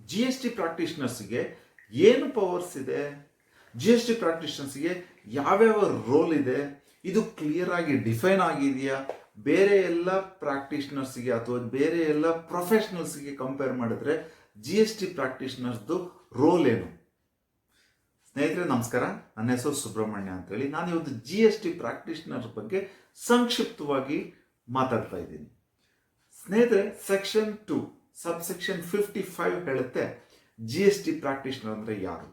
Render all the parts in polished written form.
G S T ಪ್ರಾಕ್ಟೀಷನರ್ಸ್ಗೆ ಏನು powers ಇದೆ, G S T ಪ್ರಾಕ್ಟೀಷನರ್ಸ್ಗೆ ಯಾವ್ಯಾವ ರೋಲ್ ಇದೆ, ಇದು ಕ್ಲಿಯರ್ ಆಗಿ ಡಿಫೈನ್ ಆಗಿದೆಯಾ, ಬೇರೆ ಎಲ್ಲ ಪ್ರಾಕ್ಟೀಷನರ್ಸ್ಗೆ ಅಥವಾ ಬೇರೆ ಎಲ್ಲ ಪ್ರೊಫೆಷನಲ್ಸ್ಗೆ ಕಂಪೇರ್ ಮಾಡಿದ್ರೆ ಜಿ ಎಸ್ ಟಿ ಪ್ರಾಕ್ಟೀಷನರ್ಸ್ದು ರೋಲ್ ಏನು? ಸ್ನೇಹಿತರೆ ನಮಸ್ಕಾರ, ನನ್ನ ಹೆಸರು ಸುಬ್ರಹ್ಮಣ್ಯ ಅಂತೇಳಿ. ನಾನು ಇವತ್ತು ಜಿ ಎಸ್ ಟಿ ಪ್ರಾಕ್ಟೀಷನರ್ ಬಗ್ಗೆ ಸಂಕ್ಷಿಪ್ತವಾಗಿ ಮಾತಾಡ್ತಾ ಇದ್ದೀನಿ. ಸ್ನೇಹಿತರೆ, ಸೆಕ್ಷನ್ 2 ಸಬ್ಸೆಕ್ಷನ್ 55 ಹೇಳುತ್ತೆ ಜಿ ಎಸ್ ಟಿ ಪ್ರಾಕ್ಟೀಷನರ್ ಅಂದರೆ ಯಾರು.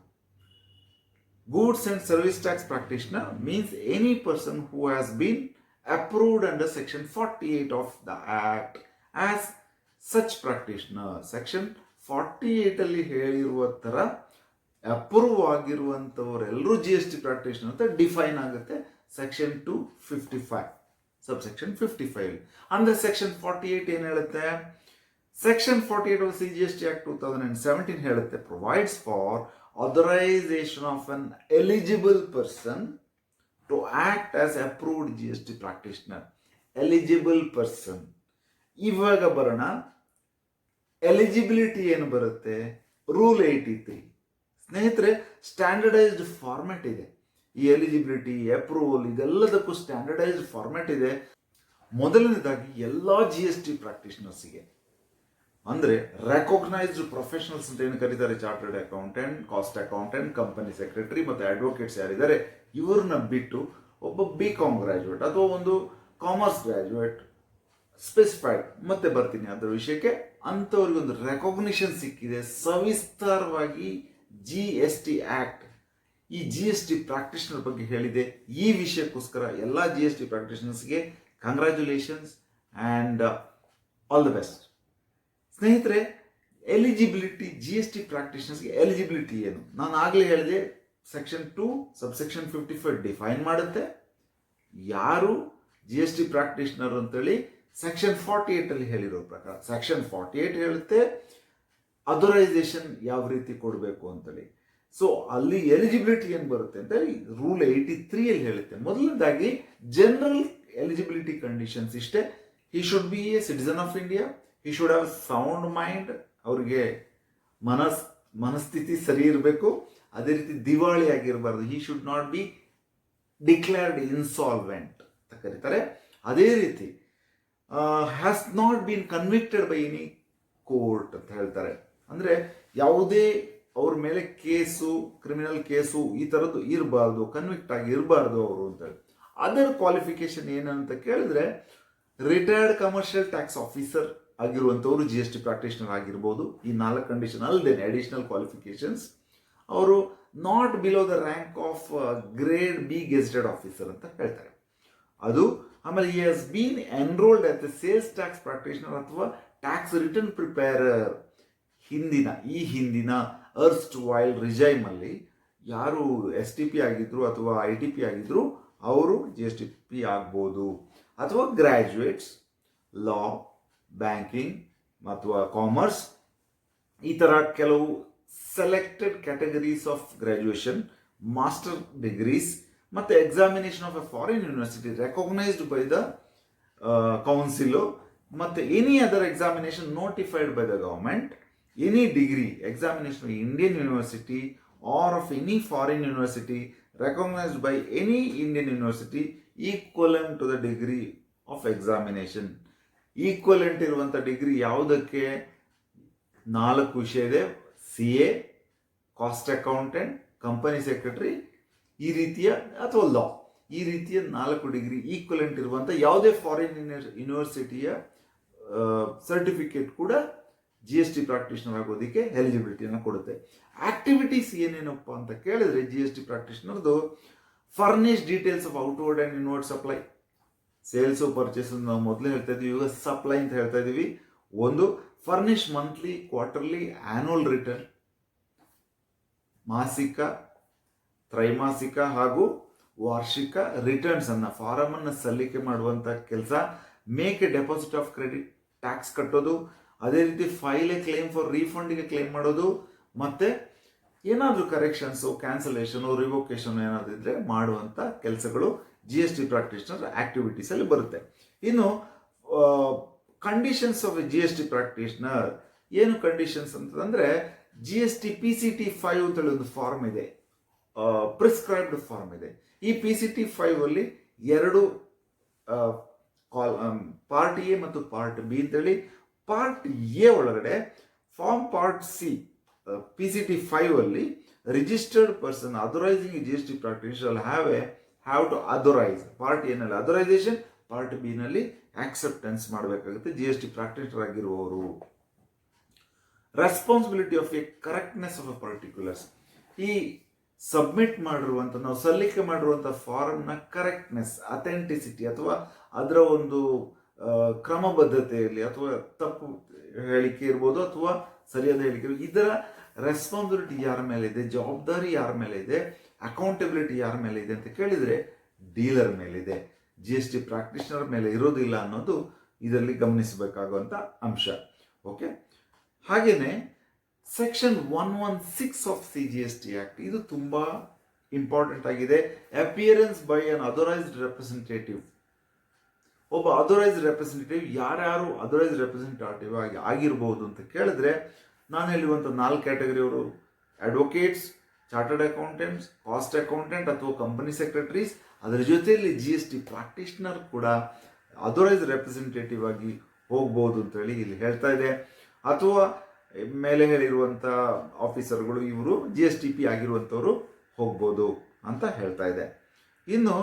Goods and service tax practitioner means any person who has been approved under section 48 of the act as such practitioner. Section 48 ಅಲ್ಲಿ ಹೇಳಿರುವ ತರ ಅಪ್ರೂವ್ ಆಗಿರುವಂತವರೆಲ್ಲರೂ ಜಿ ಎಸ್ ಟಿ ಪ್ರಾಕ್ಟೀಷನರ್ ಅಂತ define ಆಗುತ್ತೆ section 255 subsection 55. ಅಂದ್ರೆ section 48 ಏನ್ ಹೇಳುತ್ತೆ? Section 48 of C G S T act 2017 ಹೇಳುತ್ತೆ, provides for authorisation of an eligible person to act as approved GST practitioner. Eligible person. ಇವಾಗ ಬರೋಣ, eligibility ಏನು ಬರುತ್ತೆ? ರೂಲ್ 83. ಸ್ನೇಹಿತರೆ, ಸ್ಟ್ಯಾಂಡರ್ಡೈಸ್ಡ್ ಫಾರ್ಮ್ಯಾಟ್ ಇದೆ. ಈ ಎಲಿಜಿಬಿಲಿಟಿ, ಅಪ್ರೂವಲ್ ಇದೆಲ್ಲದಕ್ಕೂ ಸ್ಟ್ಯಾಂಡರ್ಡೈಸ್ಡ್ ಫಾರ್ಮ್ಯಾಟ್ ಇದೆ. ಮೊದಲನೇದಾಗಿ ಎಲ್ಲ ಜಿ ಎಸ್ ಟಿ ಪ್ರಾಕ್ಟೀಷನರ್ಸ್ಗೆ ಅಂದರೆ ರೆಕಾಗ್ನೈಸ್ಡ್ ಪ್ರೊಫೆಷನಲ್ಸ್ ಅಂತ ಏನು ಕರೀತಾರೆ, chartered accountant, cost accountant, company secretary ಮತ್ತು ಅಡ್ವೊಕೇಟ್ಸ್ ಯಾರಿದ್ದಾರೆ ಇವ್ರನ್ನ ಬಿಟ್ಟು ಒಬ್ಬ BCom ಗ್ರಾಜ್ಯುಯೇಟ್ ಅಥವಾ ಒಂದು ಕಾಮರ್ಸ್ ಗ್ರಾಜ್ಯುಯೇಟ್ ಸ್ಪೆಸಿಫೈಡ್, ಮತ್ತೆ ಬರ್ತೀನಿ ಅದರ ವಿಷಯಕ್ಕೆ, ಅಂಥವ್ರಿಗೆ ಒಂದು ರೆಕಾಗ್ನಿಷನ್ ಸಿಕ್ಕಿದೆ. ಸವಿಸ್ತಾರವಾಗಿ ಜಿ ಎಸ್ ಟಿ ಆಕ್ಟ್ ಈ ಜಿ ಎಸ್ ಟಿ ಪ್ರಾಕ್ಟೀಷನರ್ ಬಗ್ಗೆ ಹೇಳಿದೆ. ಈ ವಿಷಯಕ್ಕೋಸ್ಕರ ಎಲ್ಲ ಜಿ ಎಸ್ ಟಿ ಪ್ರಾಕ್ಟೀಷನರ್ಸ್ಗೆ congratulations and all the best. ಸ್ನೇಹಿತರೆ, ಎಲಿಜಿಬಿಲಿಟಿ, ಜಿ ಎಸ್ ಟಿ ಪ್ರಾಕ್ಟೀಷನರ್ಸ್ಗೆ ಎಲಿಜಿಬಿಲಿಟಿ ಏನು? ನಾನು ಆಗಲೇ ಹೇಳಿದೆ, ಸೆಕ್ಷನ್ 2 ಸಬ್ಸೆಕ್ಷನ್ 55 ಡಿಫೈನ್ ಮಾಡುತ್ತೆ ಯಾರು ಜಿ ಎಸ್ ಟಿ ಪ್ರಾಕ್ಟೀಷನರ್ ಅಂತೇಳಿ. ಸೆಕ್ಷನ್ 48 ಅಲ್ಲಿ ಹೇಳಿರೋ ಪ್ರಕಾರ ಸೆಕ್ಷನ್ 48 ಹೇಳುತ್ತೆ ಅಥರೈಸೇಷನ್ ಯಾವ ರೀತಿ ಕೊಡಬೇಕು ಅಂತೇಳಿ. ಸೊ ಅಲ್ಲಿ ಎಲಿಜಿಬಿಲಿಟಿ ಏನು ಬರುತ್ತೆ ಅಂತ ರೂಲ್ 83 ಅಲ್ಲಿ ಹೇಳುತ್ತೆ. ಮೊದಲನೇದಾಗಿ ಜನರಲ್ ಎಲಿಜಿಬಿಲಿಟಿ ಕಂಡೀಷನ್ಸ್ ಇಷ್ಟೇ. He should be a citizen of India, he should have sound mind, ಅವ್ರಿಗೆ ಮನಸ್ಥಿತಿ ಸರಿ ಇರಬೇಕು, ಅದೇ ರೀತಿ ದಿವಾಳಿ ಆಗಿರಬಾರ್ದು, he should not be declared insolvent ಅಂತ ಕರೀತಾರೆ. ಅದೇ ರೀತಿ has not been convicted by any court ಅಂತ ಹೇಳ್ತಾರೆ. ಅಂದರೆ ಯಾವುದೇ ಅವ್ರ ಮೇಲೆ ಕೇಸು, ಕ್ರಿಮಿನಲ್ ಕೇಸು ಈ ಥರದ್ದು ಇರಬಾರ್ದು, ಕನ್ವಿಕ್ಟ್ ಆಗಿ ಇರಬಾರ್ದು ಅವರು ಅಂತೇಳಿ. ಅದರ್ ಕ್ವಾಲಿಫಿಕೇಶನ್ ಏನಂತ ಕೇಳಿದ್ರೆ, ರಿಟೈರ್ಡ್ ಕಮರ್ಷಿಯಲ್ ಟ್ಯಾಕ್ಸ್ ಆಫೀಸರ್ ಆಗಿರುವಂಥವ್ರು ಜಿ ಎಸ್ ಟಿ ಪ್ರಾಕ್ಟೀಷನರ್ ಆಗಿರ್ಬೋದು. ಈ 4 ಕಂಡೀಷನ್ ಅಲ್ಲದೆ ಅಡಿಷನಲ್ ಕ್ವಾಲಿಫಿಕೇಶನ್ಸ್, ಅವರು not below the rank of grade B gazetted officer ಅಂತ ಹೇಳ್ತಾರೆ. ಅದು ಆಮೇಲೆ he has been enrolled as a sales tax practitioner ಅಥವಾ ಟ್ಯಾಕ್ಸ್ ರಿಟರ್ನ್ ಪ್ರಿಪೇರರ್. ಹಿಂದಿನ ಅರ್ಸ್ಟ್ ವೈಲ್ ರಿಜೈಮ್ ಅಲ್ಲಿ ಯಾರು STP ಆಗಿದ್ರು ಅಥವಾ ITP ಆಗಿದ್ರು ಅವರು GSTP ಆಗ್ಬೋದು. ಅಥವಾ ಗ್ರಾಜ್ಯುಯೇಟ್ಸ್, ಲಾ, ಬ್ಯಾಂಕಿಂಗ್ ಅಥವಾ ಕಾಮರ್ಸ್, ಈ ಥರ ಕೆಲವು selected categories of graduation, master degrees ಮತ್ತು examination of a foreign university recognised by the council, ಮತ್ತು any other examination notified by the government, any degree examination Indian university or of any foreign university recognized by any Indian university equivalent to the degree of examination. Equivalent ಇರುವಂಥ degree ಯಾವುದಕ್ಕೆ? 4 ವಿಷಯ ಇದೆ: CA, cost accountant, company secretary, ಈ ರೀತಿಯ ಅಥವಾ ಲಾ, ಈ ರೀತಿಯ 4 degree equivalent ಇರುವಂಥ ಯಾವುದೇ ಫಾರಿನ್ ಯೂನಿವರ್ಸಿಟಿಯ ಸರ್ಟಿಫಿಕೇಟ್ ಕೂಡ ಜಿ ಎಸ್ ಟಿ ಪ್ರಾಕ್ಟೀಷನರ್ ಆಗೋದಕ್ಕೆ ಎಲಿಜಿಬಿಲಿಟಿಯನ್ನು ಕೊಡುತ್ತೆ. ಆಕ್ಟಿವಿಟೀಸ್ ಏನೇನಪ್ಪ ಅಂತ ಕೇಳಿದ್ರೆ, ಜಿ ಎಸ್ ಟಿ ಪ್ರಾಕ್ಟೀಷನರ್ದು furnish details of outward and inward supply. Sales purchase ನಾವು ಮೊದಲೇ ಹೇಳ್ತಾ ಇದ್ದೀವಿ, ಇವಾಗ ಸಪ್ಲೈ ಅಂತ ಹೇಳ್ತಾ ಇದ್ದೀವಿ. ಒಂದು furnish monthly, quarterly, annual return, ಮಾಸಿಕ, ತ್ರೈಮಾಸಿಕ ಹಾಗೂ ವಾರ್ಷಿಕ ರಿಟರ್ನ್ಸ್ ಅನ್ನ, ಫಾರಮ್ ಅನ್ನು ಸಲ್ಲಿಕೆ ಮಾಡುವಂಥ ಕೆಲಸ. Make a deposit of credit, tax ಕಟ್ಟೋದು. ಅದೇ ರೀತಿ ಫೈಲ್ ಎ ಕ್ಲೇಮ್ ಫಾರ್ ರೀಫಂಡಿಗೆ ಕ್ಲೇಮ್ ಮಾಡೋದು. ಮತ್ತೆ ಏನಾದರೂ ಕರೆಕ್ಷನ್ಸು, ಕ್ಯಾನ್ಸಲೇಷನು, ರಿವೋಕೇಶನ್ ಏನಾದರೂ ಇದ್ರೆ ಮಾಡುವಂಥ ಕೆಲಸಗಳು G S T practitioner activities ಅಲ್ಲಿ ಬರುತ್ತೆ. ಇನ್ನು conditions of G S T practitioner ಏನು ಕಂಡೀಷನ್ಸ್ ಅಂತಂದ್ರೆ, GST PCT5 ಅಂತೇಳಿ ಒಂದು ಫಾರ್ಮ್ ಇದೆ, ಪ್ರಿಸ್ಕ್ರೈಬ್ಡ್ ಫಾರ್ಮ್ ಇದೆ. ಈ PCT5 ಅಲ್ಲಿ ಎರಡು ಪಾರ್ಟ್ ಎ ಮತ್ತು ಪಾರ್ಟ್ ಬಿ ಅಂತೇಳಿ. ಪಾರ್ಟ್ ಎ ಒಳಗಡೆ ಫಾರ್ಮ್ ಪಾರ್ಟ್ ಸಿ PCT5 ಅಲ್ಲಿ registered person authorising GST practitioner have to authorise. Part A ನಲ್ಲಿ ಅಥರೈಸೇಷನ್, ಪಾರ್ಟ್ ಬಿ ನಲ್ಲಿ ಆಕ್ಸೆಪ್ಟೆನ್ಸ್ ಮಾಡಬೇಕಾಗುತ್ತೆ GST ಪ್ರಾಕ್ಟೀಷನರ್ ಆಗಿರುವವರು. Responsibility of a correctness of a particulars. ಈ submit ಮಾಡಿರುವಂಥ, ನಾವು ಸಲ್ಲಿಕೆ ಮಾಡಿರುವಂಥ ಫಾರಮ್ನ ಕರೆಕ್ಟ್ನೆಸ್, ಅಥೆಂಟಿಸಿಟಿ ಅಥವಾ ಅದರ ಒಂದು ಕ್ರಮಬದ್ಧತೆಯಲ್ಲಿ ಅಥವಾ ತಪ್ಪು ಹೇಳಿಕೆ ಇರ್ಬೋದು ಅಥವಾ ಸರಿಯಾದ ಹೇಳಿಕೆ, ಇದರ ರೆಸ್ಪಾನ್ಸಿಬಿಲಿಟಿ ಯಾರ ಮೇಲೆ ಇದೆ, ಜವಾಬ್ದಾರಿ ಯಾರ ಮೇಲೆ ಇದೆ, ಅಕೌಂಟಬಿಲಿಟಿ ಯಾರ ಮೇಲೆ ಇದೆ ಅಂತ ಕೇಳಿದರೆ ಡೀಲರ್ ಮೇಲಿದೆ, GST ಪ್ರಾಕ್ಟೀಷನರ್ ಮೇಲೆ ಇರೋದಿಲ್ಲ ಅನ್ನೋದು ಇದರಲ್ಲಿ ಗಮನಿಸಬೇಕಾಗುವಂಥ ಅಂಶ. ಓಕೆ, ಹಾಗೇನೆ ಸೆಕ್ಷನ್ 116 ಆಫ್ CGST ಆಕ್ಟ್, ಇದು ತುಂಬಾ ಇಂಪಾರ್ಟೆಂಟ್ ಆಗಿದೆ. Appearance by an authorised representative. ಒಬ್ಬ ಅಥರೈಸ್ಡ್ ರೆಪ್ರೆಸೆಂಟೇಟಿವ್, ಯಾರ್ಯಾರು ಅಥರೈಸ್ಡ್ ರೆಪ್ರೆಸೆಂಟೇಟಿವ್ ಆಗಿರ್ಬೋದು ಅಂತ ಕೇಳಿದ್ರೆ, ನಾನು ಹೇಳುವಂಥ 4 ಕ್ಯಾಟಗರಿಯವರು: advocates, chartered accountants, cost accountant ಅಥವಾ ಕಂಪನಿ ಸೆಕ್ರೆಟರೀಸ್. ಅದರ ಜೊತೆಯಲ್ಲಿ GST ಪ್ರಾಕ್ಟೀಷನರ್ ಕೂಡ ಅಥರೈಸ್ಡ್ ರೆಪ್ರೆಸೆಂಟೇಟಿವ್ ಆಗಿ ಹೋಗ್ಬೋದು ಅಂತೇಳಿ ಇಲ್ಲಿ ಹೇಳ್ತಾ ಇದೆ. ಅಥವಾ ಮೇಲೆ ಹೇಳಿರುವಂಥ ಆಫೀಸರ್ಗಳು ಇವರು GSTP ಆಗಿರುವಂಥವ್ರು ಹೋಗ್ಬೋದು ಅಂತ ಹೇಳ್ತಾ ಇದೆ. ಇನ್ನು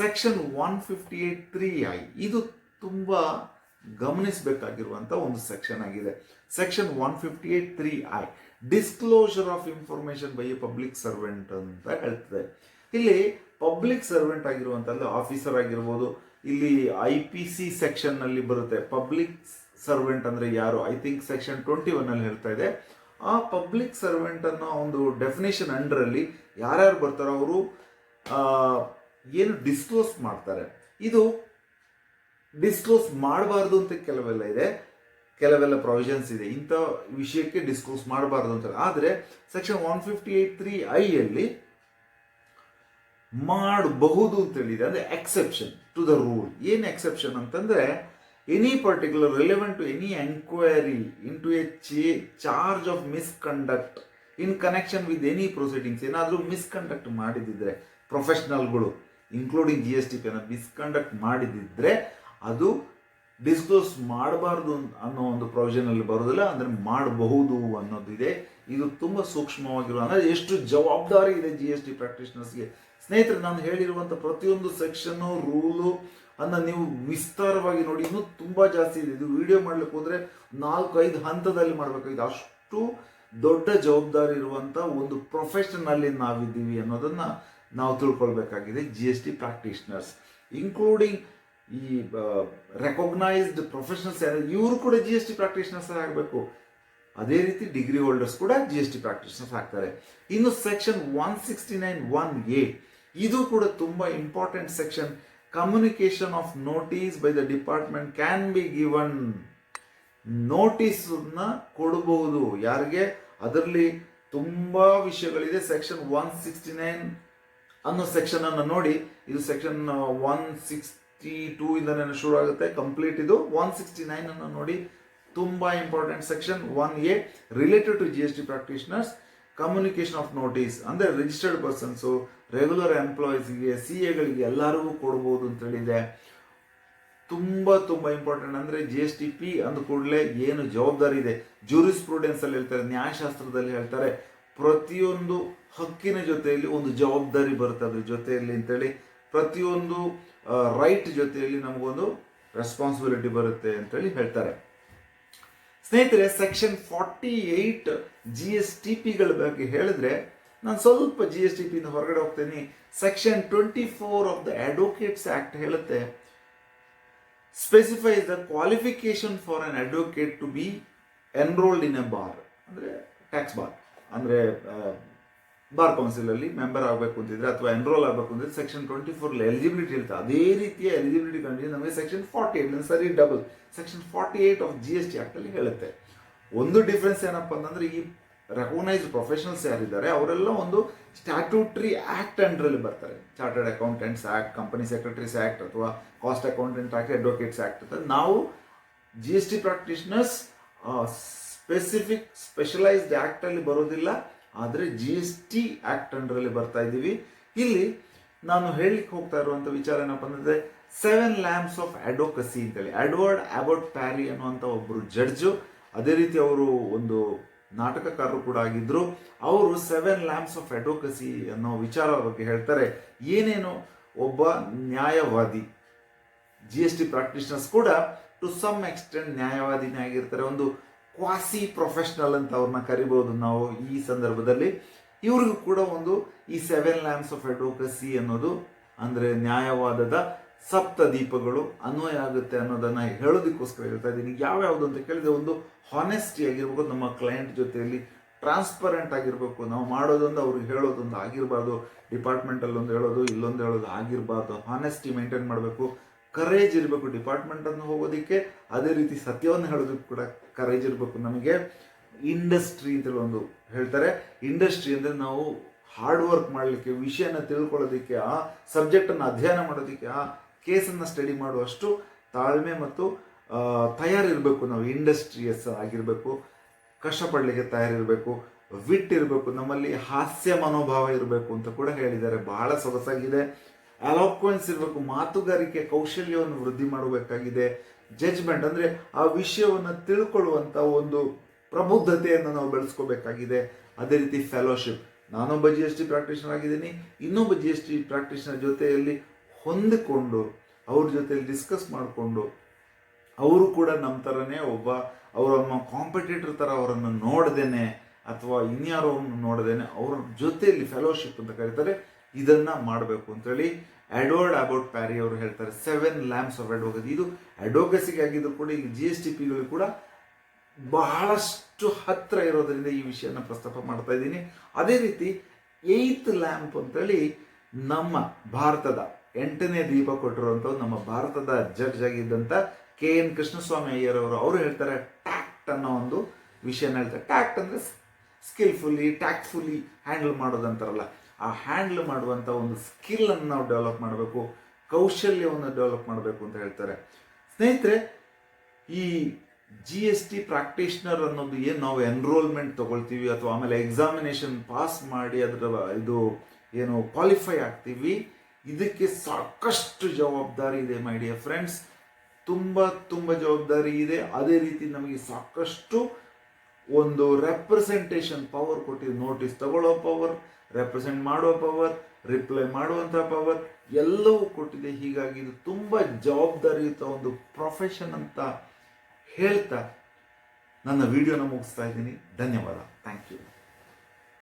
ಸೆಕ್ಷನ್ 158(3)(i), ಇದು ತುಂಬ ಗಮನಿಸಬೇಕಾಗಿರುವಂಥ ಒಂದು ಸೆಕ್ಷನ್ ಆಗಿದೆ. Section 158(3)(i), disclosure of information by A public servant ಅಂತ ಹೇಳ್ತದೆ. ಇಲ್ಲಿ ಪಬ್ಲಿಕ್ ಸರ್ವೆಂಟ್ ಆಗಿರುವಂಥದ್ದು ಆಫೀಸರ್ ಆಗಿರ್ಬೋದು. ಇಲ್ಲಿ IPC ಸೆಕ್ಷನ್ ನಲ್ಲಿ ಬರುತ್ತೆ ಪಬ್ಲಿಕ್ ಸರ್ವೆಂಟ್ ಅಂದ್ರೆ ಯಾರು. ಐ ಥಿಂಕ್ ಸೆಕ್ಷನ್ 21 ಅಲ್ಲಿ ಹೇಳ್ತಾ ಇದೆ. ಆ ಪಬ್ಲಿಕ್ ಸರ್ವೆಂಟ್ ಅನ್ನೋ ಒಂದು ಡೆಫಿನೇಷನ್ ಅಂಡರ್ ಅಲ್ಲಿ ಯಾರ್ಯಾರು ಬರ್ತಾರೋ ಅವರು ಏನು ಡಿಸ್ಕ್ಲೋಸ್ ಮಾಡ್ತಾರೆ, ಇದು ಡಿಸ್ಕ್ಲೋಸ್ ಮಾಡಬಾರ್ದು ಅಂತ ಕೆಲವೆಲ್ಲ ಪ್ರೊವಿಷನ್ಸ್ ಇದೆ. ಇಂಥ ವಿಷಯಕ್ಕೆ ಡಿಸ್ಕ್ಲೋಸ್ ಮಾಡಬಾರ್ದು ಅಂತ. ಆದರೆ ಸೆಕ್ಷನ್ 158(3)(i) ಅಲ್ಲಿ ಮಾಡಬಹುದು ಅಂತ ಹೇಳಿದೆ. ಅಂದ್ರೆ ಎಕ್ಸೆಪ್ಷನ್ ಟು ದ ರೂಲ್. ಏನು ಎಕ್ಸೆಪ್ಷನ್ ಅಂತಂದ್ರೆ, any particular relevant to any enquiry into a charge of misconduct in connection with any proceedings. ಏನಾದರೂ ಮಿಸ್ಕಂಡಕ್ಟ್ ಮಾಡಿದಿದ್ರೆ, ಪ್ರೊಫೆಷನಲ್ಗಳು ಇನ್ಕ್ಲೂಡಿಂಗ್ GSTP ಮಿಸ್ಕಂಡಕ್ಟ್ ಮಾಡಿದಿದ್ರೆ ಅದು ಡಿಸ್ಕ್ಲೋಸ್ ಮಾಡಬಾರ್ದು ಅನ್ನೋ ಒಂದು ಪ್ರೊವಿಷನ್ ಅಲ್ಲಿ ಬರೋದಿಲ್ಲ, ಅಂದ್ರೆ ಮಾಡಬಹುದು ಅನ್ನೋದಿದೆ. ಇದು ತುಂಬಾ ಸೂಕ್ಷ್ಮವಾಗಿರುವ, ಅಂದ್ರೆ ಎಷ್ಟು ಜವಾಬ್ದಾರಿ ಇದೆ GST ಪ್ರಾಕ್ಟೀಷನರ್ಸ್ಗೆ. ಸ್ನೇಹಿತರೆ, ನಾನು ಹೇಳಿರುವಂಥ ಪ್ರತಿಯೊಂದು ಸೆಕ್ಷನ್ನು, ರೂಲು ಅನ್ನ ನೀವು ವಿಸ್ತಾರವಾಗಿ ನೋಡಿ. ಇನ್ನೂ ತುಂಬಾ ಜಾಸ್ತಿ ಇದೆ. ಇದು ವಿಡಿಯೋ ಮಾಡ್ಲಿಕ್ಕೆ ಹೋದ್ರೆ 4-5 ಹಂತದಲ್ಲಿ ಮಾಡಬೇಕಾಗಿದೆ. ಅಷ್ಟು ದೊಡ್ಡ ಜವಾಬ್ದಾರಿ ಇರುವಂತ ಒಂದು ಪ್ರೊಫೆಷನ್ ಅಲ್ಲಿ ನಾವಿದ್ದೀವಿ ಅನ್ನೋದನ್ನ ನಾವು ತಿಳ್ಕೊಳ್ಬೇಕಾಗಿದೆ. GST ಪ್ರಾಕ್ಟೀಷನರ್ಸ್ ಇನ್ಕ್ಲೂಡಿಂಗ್ ಈ ರೆಕಗ್ನೈಸ್ಡ್ ಪ್ರೊಫೆಷನಲ್ಸ್ ಇವರು ಕೂಡ GST ಪ್ರಾಕ್ಟೀಷನರ್ಸ್ ಆಗಬೇಕು. ಅದೇ ರೀತಿ ಡಿಗ್ರಿ ಹೋಲ್ಡರ್ಸ್ ಕೂಡ GST ಪ್ರಾಕ್ಟೀಷನರ್ಸ್ ಆಗ್ತಾರೆ. ಇನ್ನು ಸೆಕ್ಷನ್ 169(1)(a), ಇದು ಕೂಡ ತುಂಬಾ important section. Communication of notice by the department can be given. Notice ಕೊಡಬಹುದು ಯಾರಿಗೆ, ಅದರಲ್ಲಿ ತುಂಬಾ ವಿಷಯಗಳಿದೆ. ಸೆಕ್ಷನ್ 169 ಅನ್ನೋ ಸೆಕ್ಷನ್ ಅನ್ನು ನೋಡಿ. ಇದು ಸೆಕ್ಷನ್ 162 ಇಂದ ಶುರು ಆಗುತ್ತೆ, ಕಂಪ್ಲೀಟ್ ಇದು 169 ಅನ್ನು ನೋಡಿ. ತುಂಬಾ important section 1(a) related to GST practitioners. Communication of notice ಅಂದ್ರೆ ರಿಜಿಸ್ಟರ್ಡ್ ಪರ್ಸನ್ಸ್, ರೆಗ್ಯುಲರ್ ಎಂಪ್ಲಾಯೀಸ್ಗೆ, CAಗಳಿಗೆ ಎಲ್ಲರಿಗೂ ಕೊಡ್ಬೋದು ಅಂತ ಹೇಳಿದೆ. ತುಂಬಾ ಇಂಪಾರ್ಟೆಂಟ್. ಅಂದ್ರೆ GSTP ಅಂದ ಕೂಡಲೇ ಏನು ಜವಾಬ್ದಾರಿ ಇದೆ, ಜೂರಿಸ್ಪ್ರೂಡೆನ್ಸ್ ಅಲ್ಲಿ ಹೇಳ್ತಾರೆ, ನ್ಯಾಯಶಾಸ್ತ್ರದಲ್ಲಿ ಹೇಳ್ತಾರೆ, ಪ್ರತಿಯೊಂದು ಹಕ್ಕಿನ ಜೊತೆಯಲ್ಲಿ ಒಂದು ಜವಾಬ್ದಾರಿ ಬರುತ್ತೆ ಅದ್ರ ಜೊತೆಯಲ್ಲಿ ಅಂತೇಳಿ. ಪ್ರತಿಯೊಂದು ರೈಟ್ ಜೊತೆಯಲ್ಲಿ ನಮಗೊಂದು ರೆಸ್ಪಾನ್ಸಿಬಿಲಿಟಿ ಬರುತ್ತೆ ಅಂತೇಳಿ ಹೇಳ್ತಾರೆ. ಸ್ನೇಹಿತರೆ, ಸೆಕ್ಷನ್ 48 GSTPಗಳ ಬಗ್ಗೆ ಹೇಳಿದ್ರೆ, ನಾನು ಸ್ವಲ್ಪ GSTP ಇಂದ ಹೊರಗಡೆ ಹೋಗ್ತೇನೆ. Section 24 of the advocates act ಹೇಳುತ್ತೆ, specifies the qualification for an advocate to be enrolled in a bar, ಅಂದ್ರೆ ಟ್ಯಾಕ್ಸ್ ಬಾರ್, ಅಂದ್ರೆ ಬಾರ್ ಕೌನ್ಸಿಲ್ ಅಲ್ಲಿ ಮೆಂಬರ್ ಆಗಬೇಕು ಅಂತಿದ್ರೆ ಅಥವಾ ಎನ್ರೋಲ್ ಆಗಬೇಕು ಅಂತಿದ್ರೆ ಸೆಕ್ಷನ್ 24 ಎಲಿಜಿಬಿಲಿಟಿ ಇರುತ್ತೆ. ಅದೇ ರೀತಿಯ ಎಲಿಜಿಬಿಲಿಟಿ ಕಂಡೀಷನ್ ನಮಗೆ ಸೆಕ್ಷನ್ 48 ಸರಿ double section 48 of GST act ಅಲ್ಲಿ ಹೇಳುತ್ತೆ. ಒಂದು ಡಿಫ್ರೆನ್ಸ್ ಏನಪ್ಪಾ ಅಂತಂದ್ರೆ, ಈ ರೆಕಗ್ನೈಸ್ಡ್ ಪ್ರೊಫೆಷನಲ್ಸ್ ಯಾರಿದ್ದಾರೆ ಅವರೆಲ್ಲ ಒಂದು ಸ್ಟ್ಯಾಟ್ಯೂಟರಿ ಆಕ್ಟ್ ಅಂಡರ್ ಅಲ್ಲಿ ಬರ್ತಾರೆ. Chartered accountants act, company secretaries act ಅಥವಾ cost accountant act, advocates act ಅಂತ. ನಾವು GST ಪ್ರಾಕ್ಟೀಷನರ್ಸ್ ಸ್ಪೆಷಲೈಸ್ಡ್ ಆಕ್ಟ್ ಅಲ್ಲಿ ಬರೋದಿಲ್ಲ, ಆದರೆ GST ಆಕ್ಟ್ ಅಂಡರಲ್ಲಿ ಬರ್ತಾ ಇದ್ದೀವಿ. ಇಲ್ಲಿ ನಾನು ಹೇಳಲಿಕ್ಕೆ ಹೋಗ್ತಾ ಇರುವಂತ ವಿಚಾರ ಏನಪ್ಪ ಅಂದ್ರೆ 7 ಲ್ಯಾಂಪ್ಸ್ ಆಫ್ ಅಡ್ವೊಕಸಿ ಅಂತೇಳಿ. ಎಡ್ವರ್ಡ್ ಅಬಾಟ್ ಪ್ಯಾರಿ ಅನ್ನುವಂಥ ಒಬ್ಬರು ಜಡ್ಜು, ಅದೇ ರೀತಿ ಅವರು ಒಂದು ನಾಟಕಕಾರರು ಕೂಡ ಆಗಿದ್ರು. ಅವರು 7 ಲ್ಯಾಂಪ್ಸ್ ಆಫ್ ಅಡ್ವೊಕಸಿ ಅನ್ನೋ ವಿಚಾರ ಬಗ್ಗೆ ಹೇಳ್ತಾರೆ. ಏನೇನು ಒಬ್ಬ ನ್ಯಾಯವಾದಿ, GST ಪ್ರಾಕ್ಟೀಷನರ್ಸ್ ಕೂಡ ಟು ಸಮ್ ಎಕ್ಸ್ಟೆಂಟ್ ನ್ಯಾಯವಾದಿನೇ ಆಗಿರ್ತಾರೆ. ಒಂದು ಕ್ವಾಸಿ ಪ್ರೊಫೆಷನಲ್ ಅಂತ ಅವ್ರನ್ನ ಕರಿಬಹುದು ನಾವು ಈ ಸಂದರ್ಭದಲ್ಲಿ. ಇವ್ರಿಗೂ ಕೂಡ ಒಂದು ಈ 7 ಲ್ಯಾಂಪ್ಸ್ ಆಫ್ ಅಡ್ವೊಕಸಿ ಅನ್ನೋದು ಅಂದ್ರೆ ನ್ಯಾಯವಾದದ ಸಪ್ತ ದೀಪಗಳು ಅನ್ವಯ ಆಗುತ್ತೆ ಅನ್ನೋದನ್ನ ಹೇಳೋದಕ್ಕೋಸ್ಕರ ಹೇಳ್ತಾ ಇದ್ದೀನಿ. ಯಾವ್ಯಾವುದು ಅಂತ ಕೇಳಿದ್ರೆ, ಒಂದು ಹಾನೆಸ್ಟಿ ಆಗಿರ್ಬೇಕು, ನಮ್ಮ ಕ್ಲೈಂಟ್ ಜೊತೆಯಲ್ಲಿ ಟ್ರಾನ್ಸ್ಪರೆಂಟ್ ಆಗಿರ್ಬೇಕು, ನಾವು ಮಾಡೋದೊಂದು ಅವ್ರಿಗೆ ಹೇಳೋದೊಂದು ಆಗಿರಬಾರ್ದು, ಡಿಪಾರ್ಟ್ಮೆಂಟಲ್ಲಿ ಒಂದು ಹೇಳೋದು ಇಲ್ಲೊಂದು ಹೇಳೋದು ಆಗಿರಬಾರ್ದು. ಹಾನೆಸ್ಟಿ ಮೇಂಟೈನ್ ಮಾಡಬೇಕು, ಕರೇಜ್ ಇರಬೇಕು ಡಿಪಾರ್ಟ್ಮೆಂಟ್ ಅನ್ನು ಹೋಗೋದಕ್ಕೆ, ಅದೇ ರೀತಿ ಸತ್ಯವನ್ನು ಹೇಳೋದಕ್ಕೆ ಕೂಡ ಕರೇಜ್ ಇರಬೇಕು ನಮಗೆ. ಇಂಡಸ್ಟ್ರಿ ಅಂತೇಳಿ ಒಂದು ಹೇಳ್ತಾರೆ. ಇಂಡಸ್ಟ್ರಿ ಅಂದರೆ ನಾವು ಹಾರ್ಡ್ ವರ್ಕ್ ಮಾಡಲಿಕ್ಕೆ, ವಿಷಯನ ತಿಳ್ಕೊಳ್ಳೋದಕ್ಕೆ, ಆ ಸಬ್ಜೆಕ್ಟನ್ನು ಅಧ್ಯಯನ ಮಾಡೋದಕ್ಕೆ, ಆ ಕೇಸನ್ನು ಸ್ಟಡಿ ಮಾಡುವಷ್ಟು ತಾಳ್ಮೆ ಮತ್ತು ತಯಾರಿರಬೇಕು. ನಾವು ಇಂಡಸ್ಟ್ರಿಯಸ್ ಆಗಿರಬೇಕು, ಕಷ್ಟಪಡಲಿಕ್ಕೆ ತಯಾರಿರಬೇಕು, ವಿಟ್ ಇರಬೇಕು, ನಮ್ಮಲ್ಲಿ ಹಾಸ್ಯ ಮನೋಭಾವ ಇರಬೇಕು ಅಂತ ಕೂಡ ಹೇಳಿದ್ದಾರೆ. ಬಹಳ ಸೊಗಸಾಗಿದೆ. ಅಲಾಕ್ವೆನ್ಸ್ ಇರಬೇಕು, ಮಾತುಗಾರಿಕೆ ಕೌಶಲ್ಯವನ್ನು ವೃದ್ಧಿ ಮಾಡಬೇಕಾಗಿದೆ. ಜಡ್ಜ್ಮೆಂಟ್ ಅಂದರೆ ಆ ವಿಷಯವನ್ನು ತಿಳ್ಕೊಳ್ಳುವಂಥ ಒಂದು ಪ್ರಬುದ್ಧತೆಯನ್ನು ನಾವು ಬೆಳೆಸ್ಕೋಬೇಕಾಗಿದೆ. ಅದೇ ರೀತಿ ಫೆಲೋಶಿಪ್, ನಾನೊಬ್ಬ GST ಪ್ರಾಕ್ಟೀಷನರ್ ಆಗಿದ್ದೀನಿ, ಇನ್ನೊಬ್ಬ GST ಪ್ರಾಕ್ಟೀಷನರ್ ಜೊತೆಯಲ್ಲಿ ಹೊಂದಿಕೊಂಡು ಅವ್ರ ಜೊತೆಯಲ್ಲಿ ಡಿಸ್ಕಸ್ ಮಾಡಿಕೊಂಡು, ಅವರು ಕೂಡ ನಮ್ಮ ಥರನೇ ಅವರನ್ನು ಕಾಂಪಿಟೇಟರ್ ಥರ ಅವರನ್ನು ನೋಡ್ದೇನೆ ಅಥವಾ ಇನ್ಯಾರವನ್ನು ನೋಡ್ದೇನೆ ಅವ್ರ ಜೊತೆಯಲ್ಲಿ ಫೆಲೋಶಿಪ್ ಅಂತ ಕರೀತಾರೆ, ಇದನ್ನ ಮಾಡಬೇಕು ಅಂತೇಳಿ ಎಡ್ವರ್ಡ್ ಅಬಾಟ್ ಪ್ಯಾರಿ ಅವರು ಹೇಳ್ತಾರೆ. 7 ಲ್ಯಾಂಪ್ಸ್ ಆಫ್ ಅಡ್ವೊಕಸಿ. ಇದು ಅಡ್ವೊಕಸಿಗೆ ಆಗಿದ್ರು ಕೂಡ ಇಲ್ಲಿ GSTPಗಳು ಕೂಡ ಬಹಳಷ್ಟು ಹತ್ರ ಇರೋದ್ರಿಂದ ಈ ವಿಷಯನ ಪ್ರಸ್ತಾಪ ಮಾಡ್ತಾ ಇದ್ದೀನಿ. ಅದೇ ರೀತಿ 8th ಲ್ಯಾಂಪ್ ಅಂತೇಳಿ ನಮ್ಮ ಭಾರತದ 8ನೇ ದೀಪ ಕೊಟ್ಟಿರುವಂಥ ನಮ್ಮ ಭಾರತದ ಜಡ್ಜ್ ಆಗಿದ್ದಂಥ KN ಕೃಷ್ಣಸ್ವಾಮಿ ಅಯ್ಯರ್ ಅವರು ಹೇಳ್ತಾರೆ, ಟ್ಯಾಕ್ಟ್ ಅನ್ನೋ ಒಂದು ವಿಷಯನ ಹೇಳ್ತಾರೆ. ಟ್ಯಾಕ್ಟ್ ಅಂದರೆ ಸ್ಕಿಲ್ಫುಲ್ಲಿ, ಟ್ಯಾಕ್ಟ್ಫುಲ್ಲಿ ಹ್ಯಾಂಡಲ್ ಮಾಡೋದಂತಾರಲ್ಲ, ಆ ಹ್ಯಾಂಡಲ್ ಮಾಡುವಂಥ ಒಂದು ಸ್ಕಿಲ್ಲನ್ನು ನಾವು ಡೆವಲಪ್ ಮಾಡಬೇಕು, ಕೌಶಲ್ಯವನ್ನು ಡೆವಲಪ್ ಮಾಡಬೇಕು ಅಂತ ಹೇಳ್ತಾರೆ. ಸ್ನೇಹಿತರೆ, ಈ GST ಪ್ರಾಕ್ಟೀಷನರ್ ಅನ್ನೋದು ಏನು ನಾವು ಎನ್ರೋಲ್ಮೆಂಟ್ ತಗೊಳ್ತೀವಿ ಅಥವಾ ಆಮೇಲೆ ಎಕ್ಸಾಮಿನೇಷನ್ ಪಾಸ್ ಮಾಡಿ ಅದರ ಇದು ಏನು ಕ್ವಾಲಿಫೈ ಆಗ್ತೀವಿ, ಇದಕ್ಕೆ ಸಾಕಷ್ಟು ಜವಾಬ್ದಾರಿ ಇದೆ ಮೈ ಡಿಯರ್ ಫ್ರೆಂಡ್ಸ್. ತುಂಬ ಜವಾಬ್ದಾರಿ ಇದೆ. ಅದೇ ರೀತಿ ನಮಗೆ ಸಾಕಷ್ಟು ಒಂದು ರೆಪ್ರೆಸೆಂಟೇಷನ್ ಪವರ್ ಕೊಟ್ಟಿದೆ. ನೋಟಿಸ್ ತಗೊಳ್ಳೋ ಪವರ್, ರೆಪ್ರೆಸೆಂಟ್ ಮಾಡುವ ಪವರ್, ರಿಪ್ಲೈ ಮಾಡುವಂಥ ಪವರ್ ಎಲ್ಲವೂ ಕೊಟ್ಟಿದೆ. ಹೀಗಾಗಿ ಇದು ತುಂಬ ಜವಾಬ್ದಾರಿಯುತ ಒಂದು ಪ್ರೊಫೆಷನ್ ಅಂತ ಹೇಳ್ತಾ ನನ್ನ ವಿಡಿಯೋನ ಮುಗಿಸ್ತಾ ಇದ್ದೀನಿ. ಧನ್ಯವಾದ. Thank you.